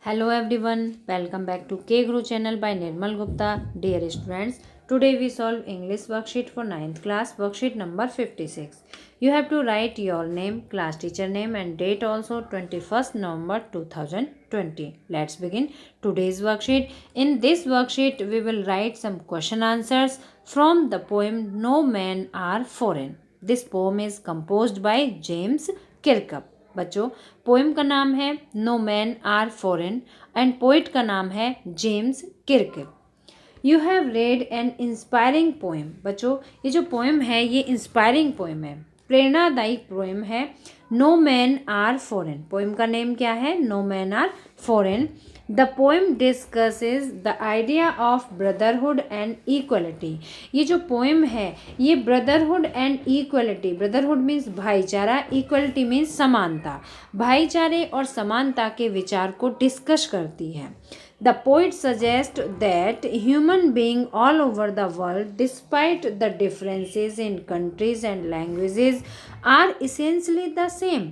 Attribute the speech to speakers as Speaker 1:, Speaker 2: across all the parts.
Speaker 1: Hello everyone, welcome back to K Guru channel by Nirmal Gupta. Dear students, today we solve English worksheet for 9th class, worksheet number 56. You have to write your name, class teacher name and date also 21st November 2020. Let's begin today's worksheet. In this worksheet, we will write some question answers from the poem No Men Are Foreign. This poem is composed by James Kirkup. बच्चों, poem का नाम है no man are foreign and poet का नाम है James Kirkup. You have read an inspiring poem. बच्चों, ये जो पोएम है ये इंस्पायरिंग पोएम है, प्रेरणादायक पोएम है। No man are foreign, poem का नेम क्या है? No man are foreign. The poem discusses the idea of brotherhood and equality. ये जो पोएम है ये brotherhood and equality, brotherhood means भाईचारा, इक्वलिटी मीन्स समानता, भाईचारे और समानता के विचार को डिस्कस करती है। The poet suggests that human beings all over the world, despite the differences in countries and languages, are essentially the same.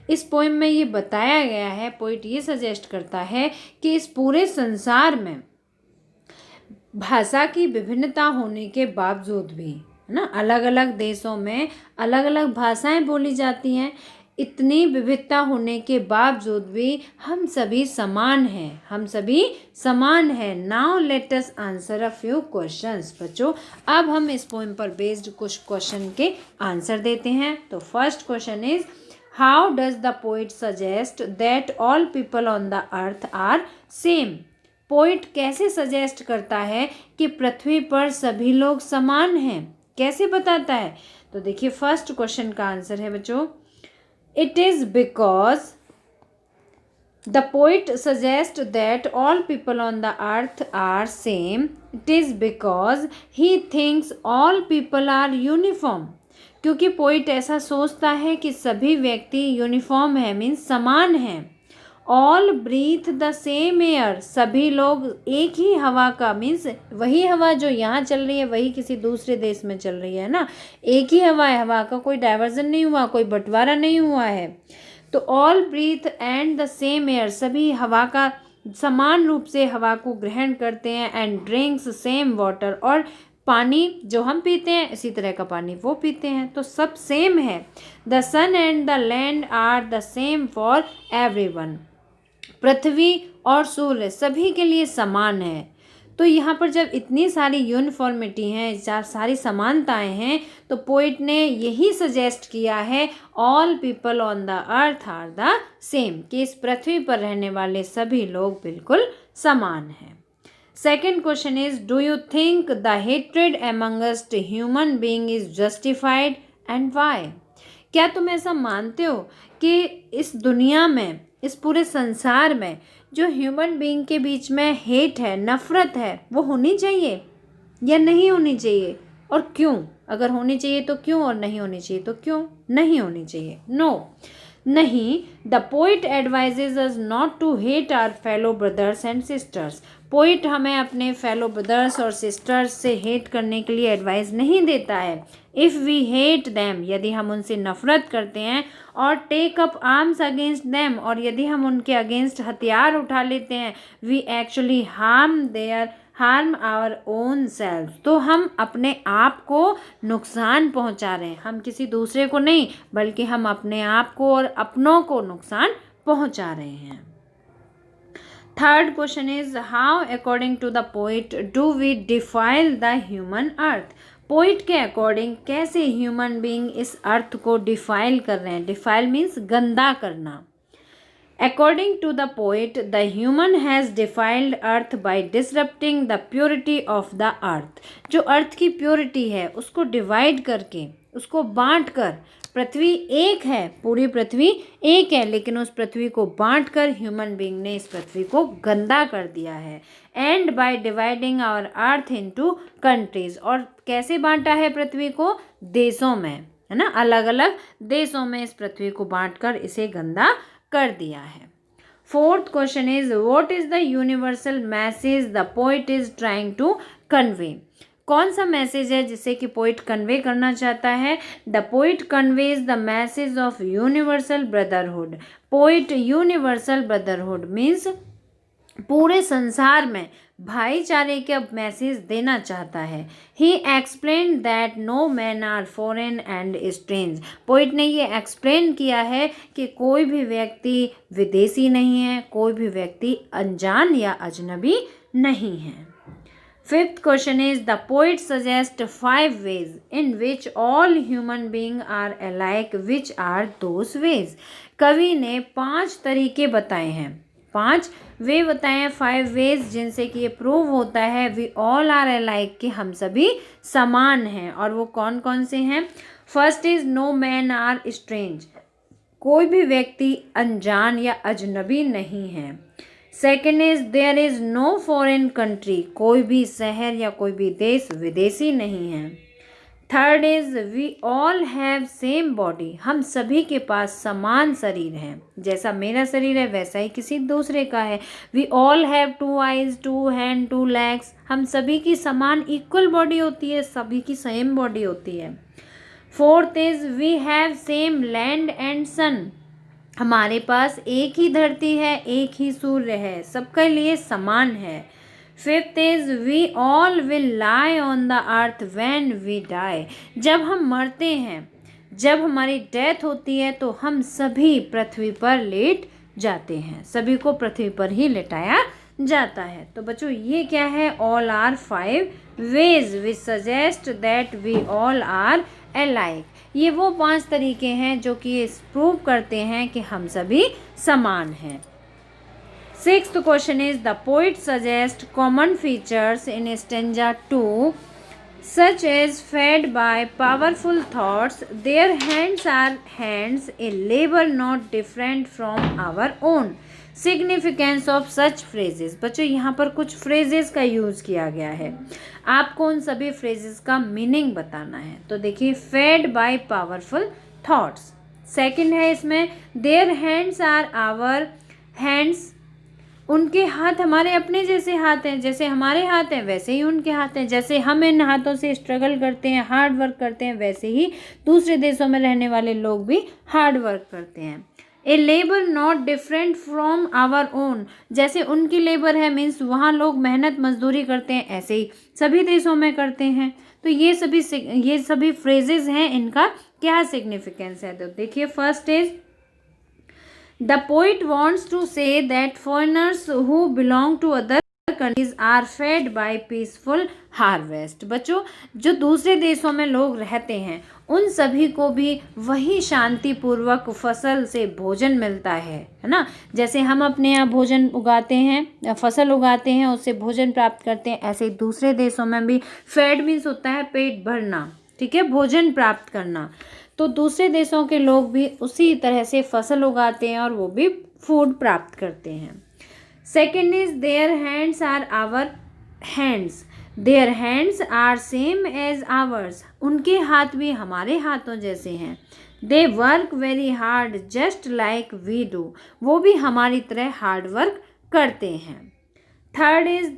Speaker 1: इस पोएम में ये बताया गया है, पोइट ये सजेस्ट करता है कि इस पूरे संसार में भाषा की विभिन्नता होने के बावजूद भी, है ना, अलग अलग देशों में अलग अलग भाषाएं बोली जाती हैं, इतनी विविधता होने के बावजूद भी हम सभी समान हैं, हम सभी समान हैं। Now let us answer a few questions. बच्चों, अब हम इस पोएम पर बेस्ड कुछ क्वेश्चन के आंसर देते हैं। तो first question is, how does the poet suggest that all people on the earth are same? Poet कैसे सजेस्ट करता है कि पृथ्वी पर सभी लोग समान हैं, कैसे बताता है? तो देखिए, फर्स्ट क्वेश्चन का आंसर है बच्चों, it is because the poet suggest that all people on the earth are same, it is because he thinks all people are uniform. क्योंकि पोइट ऐसा सोचता है कि सभी व्यक्ति यूनिफॉर्म है, मीन्स समान हैं। All breathe the same air, सभी लोग एक ही हवा का, मीन्स वही हवा जो यहाँ चल रही है वही किसी दूसरे देश में चल रही है ना, एक ही हवा है, हवा का कोई डाइवर्जन नहीं हुआ, कोई बंटवारा नहीं हुआ है। तो all breathe and the same air, सभी हवा का समान रूप से हवा को ग्रहण करते हैं। एंड ड्रिंक्स सेम वाटर, और पानी जो हम पीते हैं इसी तरह का पानी वो पीते हैं, तो सब सेम है। The sun and the land are the same for everyone, पृथ्वी और सूर्य सभी के लिए समान है। तो यहाँ पर जब इतनी सारी यूनिफॉर्मिटी हैं, सारी समानताएं हैं, तो पोइट ने यही सजेस्ट किया है, all people on the earth are the same, कि इस पृथ्वी पर रहने वाले सभी लोग बिल्कुल समान हैं। Second question is, do you think the hatred amongst human being is justified and why? क्या तुम ऐसा मानते हो कि इस दुनिया में, इस पूरे संसार में जो ह्यूमन बीइंग के बीच में हेट है, नफरत है, वो होनी चाहिए या नहीं होनी चाहिए, और क्यों? अगर होनी चाहिए तो क्यों, और नहीं होनी चाहिए तो क्यों नहीं होनी चाहिए? नो, नहीं। The poet advises us not to hate our fellow brothers and sisters. Poet हमें अपने फेलो ब्रदर्स और सिस्टर्स से हेट करने के लिए एडवाइस नहीं देता है। इफ़ वी हेट दैम, यदि हम उनसे नफरत करते हैं, और take up arms against them, और यदि हम उनके अगेंस्ट हथियार उठा लेते हैं, we actually harm our own self, तो हम अपने आप को नुकसान पहुंचा रहे हैं। हम किसी दूसरे को नहीं, बल्कि हम अपने आप को और अपनों को नुकसान पहुंचा रहे हैं। Third question is, how according to the poet do we defile the human earth? Poet के अकॉर्डिंग कैसे ह्यूमन बीइंग इस अर्थ को डिफाइल कर रहे हैं? डिफाइल मीन्स गंदा करना। According to the poet, the human has defiled earth by disrupting the purity of the earth. जो अर्थ की प्योरिटी है उसको डिवाइड करके, उसको बांट कर, पृथ्वी एक है, पूरी पृथ्वी एक है, लेकिन उस पृथ्वी को बांट कर ह्यूमन बीइंग ने इस पृथ्वी को गंदा कर दिया है। And by dividing our earth into countries, और कैसे बांटा है पृथ्वी को? देशों में, है ना, अलग अलग देशों में इस पृथ्वी को बांट कर इसे गंदा कर दिया है। Fourth question is, what is the universal message the poet is trying to convey? कौन सा मैसेज है जिसे कि पोइट कन्वे करना चाहता है? The poet conveys the message of universal brotherhood. Poet universal brotherhood means पूरे संसार में भाईचारे का मैसेज देना चाहता है। He explain that no man are foreign and strange. Poet ने ये एक्सप्लेन किया है कि कोई भी व्यक्ति विदेशी नहीं है, कोई भी व्यक्ति अनजान या अजनबी नहीं है। Fifth question is, the poet suggests 5 ways in which all human beings are alike. Which are those ways? कवि ने 5 तरीके बताए हैं, 5 वे बताए हैं, 5 ways जिनसे कि ये प्रूव होता है we all are alike कि हम सभी समान हैं। और वो कौन कौन से हैं? First is no man are strange, कोई भी व्यक्ति अनजान या अजनबी नहीं है। Second is there is no foreign country, कोई भी शहर या कोई भी देश विदेशी नहीं है। Third is we all have same body, हम सभी के पास समान शरीर है, जैसा मेरा शरीर है वैसा ही किसी दूसरे का है। We all have 2 eyes 2 hand 2 legs, हम सभी की समान इक्वल बॉडी होती है, सभी की सेम बॉडी होती है। Fourth is we have same land and sun, हमारे पास एक ही धरती है, एक ही सूर्य है, सबके लिए समान है। Fifth is we all will lie on the earth when we die, जब हम मरते हैं, जब हमारी डेथ होती है तो हम सभी पृथ्वी पर लेट जाते हैं, सभी को पृथ्वी पर ही लेटाया जाता है। तो बच्चों ये क्या है? All are 5 ways which suggest that we all are alike. ये वो 5 तरीके हैं जो कि ये प्रूव करते हैं कि हम सभी समान हैं। Sixth question is the poet suggest common features in stanza 2 such as fed by powerful thoughts, their hands are hands, a labor not different from our own. Significance of such phrases. बच्चों यहाँ पर कुछ phrases का use किया गया है, आपको उन सभी phrases का मीनिंग बताना है। तो देखिए fed by powerful thoughts, second है इसमें their hands are our hands, उनके हाथ हमारे अपने जैसे हाथ हैं, जैसे हमारे हाथ हैं वैसे ही उनके हाथ हैं, जैसे हम इन हाथों से स्ट्रगल करते हैं, हार्ड वर्क करते हैं, वैसे ही दूसरे देशों में रहने वाले लोग भी हार्ड वर्क करते हैं। A labour not different from our own, जैसे उनकी लेबर है मीन्स वहाँ लोग मेहनत मजदूरी करते हैं, ऐसे ही सभी देशों में करते हैं। तो ये सभी फ्रेजेस हैं, इनका क्या सिग्निफिकेंस है? तो देखिए first is The poet wants to say that foreigners who belong to other countries are fed by peaceful harvest. बच्चों जो दूसरे देशों में लोग रहते हैं उन सभी को भी वही शांतिपूर्वक फसल से भोजन मिलता है ना। जैसे हम अपने यहाँ भोजन उगाते हैं, फसल उगाते हैं, उससे भोजन प्राप्त करते हैं, ऐसे दूसरे देशों में भी फेड मीन्स होता है पेट भरना, ठीक है, भोजन प्राप्त करना। तो दूसरे देशों के लोग भी उसी तरह से फसल उगाते हैं और वो भी फूड प्राप्त करते हैं। Second is their hands are our hands, their hands are same as ours, उनके हाथ भी हमारे हाथों जैसे हैं। They work very hard just like we do, वो भी हमारी तरह हार्ड वर्क करते हैं। Third is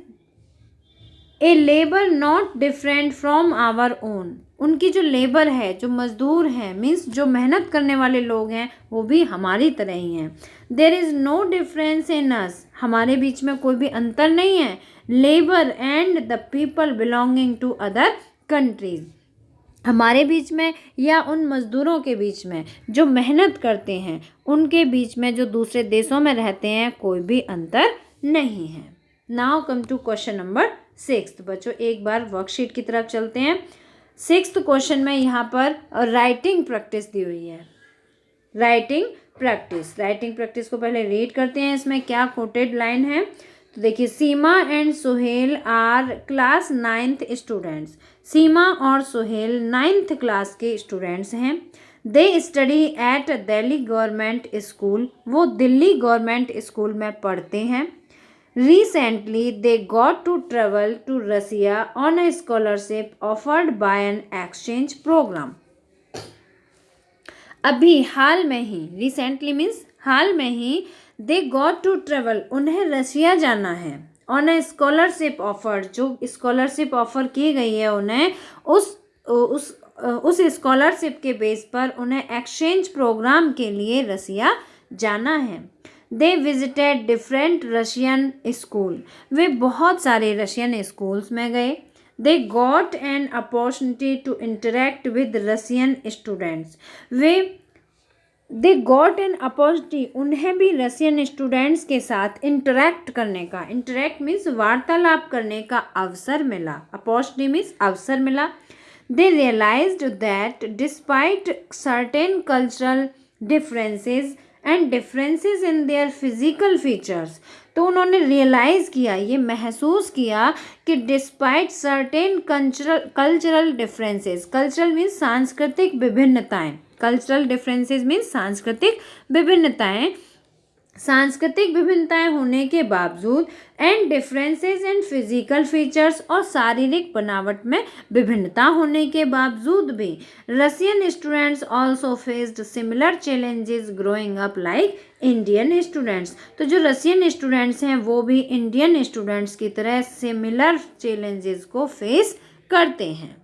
Speaker 1: a labour not different from our own, उनकी जो लेबर है, जो मजदूर हैं मीन्स जो मेहनत करने वाले लोग हैं, वो भी हमारी तरह ही हैं। There is no difference in us, हमारे बीच में कोई भी अंतर नहीं है। Labour and the people belonging to other countries, हमारे बीच में या उन मज़दूरों के बीच में जो मेहनत करते हैं, उनके बीच में जो दूसरे देशों में रहते हैं, कोई भी अंतर नहीं है। Now come to question number 6। बच्चों एक बार वर्कशीट की तरफ चलते हैं। 6th क्वेश्चन में यहाँ पर राइटिंग प्रैक्टिस दी हुई है। राइटिंग प्रैक्टिस को पहले रीड करते हैं, इसमें क्या कोटेड लाइन है। तो देखिए Seema and Suhail are class 9th students, Seema और सुहेल 9th क्लास के स्टूडेंट्स हैं। They study at Delhi government school, वो दिल्ली गवर्नमेंट स्कूल में पढ़ते हैं। Recently, they got to travel to Russia on a scholarship offered by an exchange program. अभी हाल में ही, recently means हाल में ही, they got to travel, उन्हें रसिया जाना है। on a scholarship offered, जो स्कॉलरशिप ऑफर की गई है उन्हें, उस स्कॉलरशिप के बेस पर उन्हें एक्सचेंज प्रोग्राम के लिए रसिया जाना है। They visited different Russian school, वे बहुत सारे रशियन स्कूल्स में गए। They got an opportunity to interact with Russian students, they got an opportunity, उन्हें भी रशियन स्टूडेंट्स के साथ इंटरेक्ट करने का, इंटरेक्ट मीन्स वार्तालाप करने का अवसर मिला, अपॉर्चुनिटी मीन्स अवसर मिला। They realised that despite certain cultural differences and differences in their physical features, तो उन्होंने रियलाइज़ किया, ये महसूस किया कि despite certain cultural differences, cultural means सांस्कृतिक विभिन्नताएं, कल्चरल डिफरेंसेस मीन्स सांस्कृतिक विभिन्नताएं, सांस्कृतिक विभिन्नताएं होने के बावजूद and differences in physical features, और शारीरिक बनावट में विभिन्नता होने के बावजूद भी Russian students also faced similar challenges growing up like Indian students, तो जो रशियन स्टूडेंट्स हैं वो भी इंडियन स्टूडेंट्स की तरह सिमिलर चैलेंजेस को फेस करते हैं।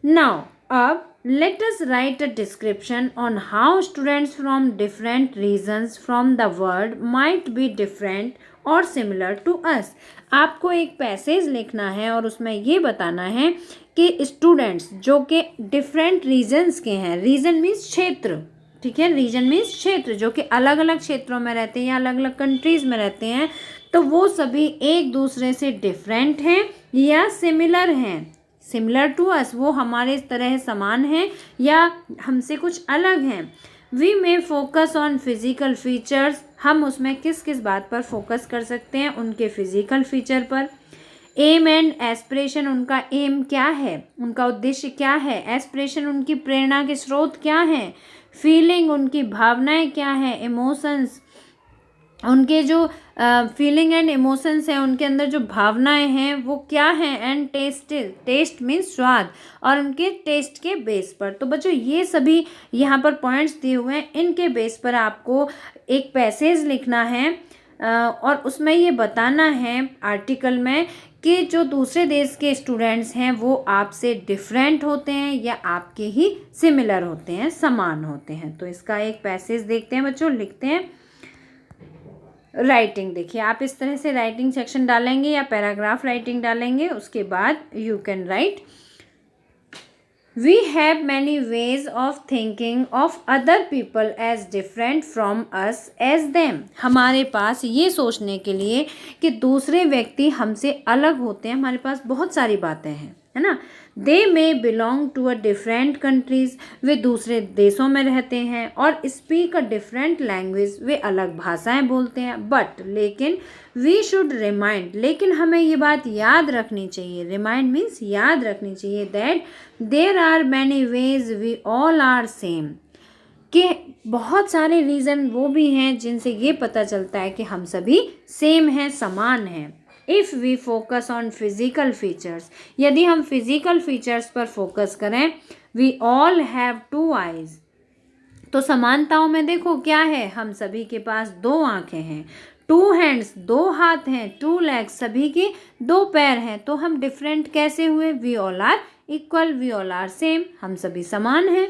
Speaker 1: नाउ अब let us write a description on how students from different regions from the world might be different or similar to us। आपको एक पैसेज लिखना है और उसमें ये बताना है कि स्टूडेंट्स जो कि डिफरेंट रीजन्स के हैं, रीजन मीन्स क्षेत्र, ठीक है, रीजन मीन्स क्षेत्र, जो कि अलग अलग क्षेत्रों में रहते हैं या अलग अलग कंट्रीज़ में रहते हैं, तो वो सभी एक दूसरे से डिफरेंट हैं या सिमिलर हैं। सिमिलर टू अस, वो हमारे तरह समान हैं या हमसे कुछ अलग हैं। We may focus on physical features, हम उसमें किस किस बात पर फोकस कर सकते हैं, उनके फिजिकल फीचर पर। एम एंड एस्पिरेशन, उनका एम क्या है, उनका उद्देश्य क्या है। एस्पिरेशन, उनकी प्रेरणा के स्रोत क्या हैं। फीलिंग, उनकी भावनाएं क्या हैं। इमोशंस, उनके जो फीलिंग एंड इमोशंस हैं, उनके अंदर जो भावनाएं हैं वो क्या हैं। एंड टेस्ट, टेस्ट मीन्स स्वाद, और उनके टेस्ट के बेस पर। तो बच्चों ये सभी यहाँ पर पॉइंट्स दिए हुए हैं, इनके बेस पर आपको एक पैसेज लिखना है और उसमें ये बताना है आर्टिकल में कि जो दूसरे देश के स्टूडेंट्स हैं वो आपसे डिफरेंट होते हैं या आपके ही सिमिलर होते हैं, समान होते हैं। तो इसका एक पैसेज देखते हैं बच्चों, लिखते हैं। राइटिंग देखिए, आप इस तरह से राइटिंग सेक्शन डालेंगे या पैराग्राफ राइटिंग डालेंगे, उसके बाद you can write. We have many ways of thinking of other people as different from us as them, हमारे पास ये सोचने के लिए कि दूसरे व्यक्ति हमसे अलग होते हैं, हमारे पास बहुत सारी बातें हैं, है ना। They may belong to a different countries, वे दूसरे देशों में रहते हैं और स्पीक अ डिफरेंट लैंग्वेज, वे अलग भाषाएं बोलते हैं। बट लेकिन वी शुड रिमाइंड, लेकिन हमें ये बात याद रखनी चाहिए, रिमाइंड मीन्स याद रखनी चाहिए, that there are many ways we all are same, कि बहुत सारे रीज़न वो भी हैं जिनसे ये पता चलता है कि हम सभी सेम हैं, समान हैं। If we focus on physical features, यदि हम फिजिकल फीचर्स पर फोकस करें, we all have two eyes, तो समानताओं में देखो क्या है, हम सभी के पास दो आंखें हैं। टू हैंड्स, दो हाथ हैं। टू लेग्स, सभी के दो पैर हैं। तो हम डिफरेंट कैसे हुए, we all are equal, we all are same, हम सभी समान हैं।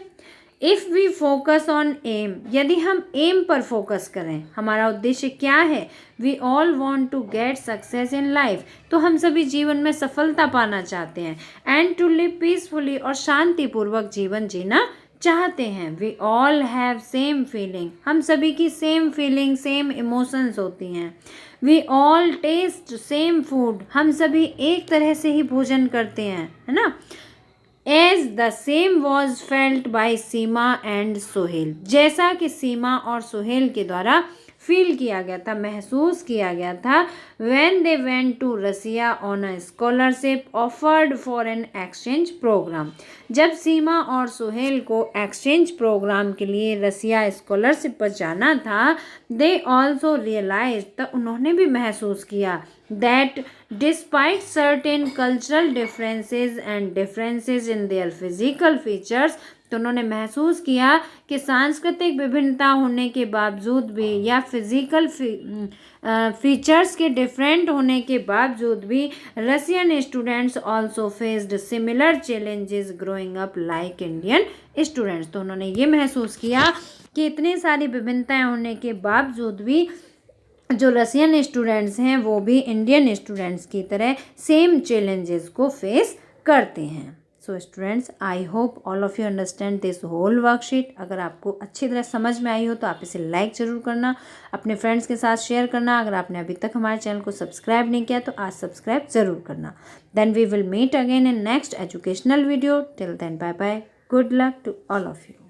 Speaker 1: If we focus on aim, यदि हम एम पर फोकस करें, हमारा उद्देश्य क्या है, we all want to get success in life, तो हम सभी जीवन में सफलता पाना चाहते हैं। एंड टू लिव पीसफुली, और शांतिपूर्वक जीवन जीना चाहते हैं। We all have same feeling, हम सभी की सेम फीलिंग, सेम इमोशंस होती हैं। We all taste same food, हम सभी एक तरह से ही भोजन करते हैं, है ना। As the same was felt by Seema and Sohel, जैसा कि सीमा और सोहेल के द्वारा फील किया गया था, महसूस किया गया था। When they went to Russia on a scholarship offered for an exchange programme, जब सीमा और सोहेल को एक्सचेंज प्रोग्राम के लिए रसिया स्कॉलरशिप पर जाना था, दे ऑल्सो रियलाइज, तो उन्होंने भी महसूस किया, that despite certain cultural differences and differences in their physical features, तो उन्होंने महसूस किया कि सांस्कृतिक विभिन्नता होने के बावजूद भी या फिजिकल फीचर्स के डिफरेंट होने के बावजूद भी Russian students also faced similar challenges growing up like Indian students, तो उन्होंने ये महसूस किया कि इतनी सारी विभिन्नताएं होने के बावजूद भी जो रसियन स्टूडेंट्स हैं वो भी इंडियन स्टूडेंट्स की तरह सेम चैलेंजेस को फेस करते हैं। So students, I hope all of you understand this whole worksheet. अगर आपको अच्छी तरह समझ में आई हो तो आप इसे लाइक ज़रूर करना, अपने फ्रेंड्स के साथ शेयर करना। अगर आपने अभी तक हमारे चैनल को सब्सक्राइब नहीं किया तो आज सब्सक्राइब ज़रूर करना। Then we will meet again in next educational video. Till then, bye bye, good luck to all of you.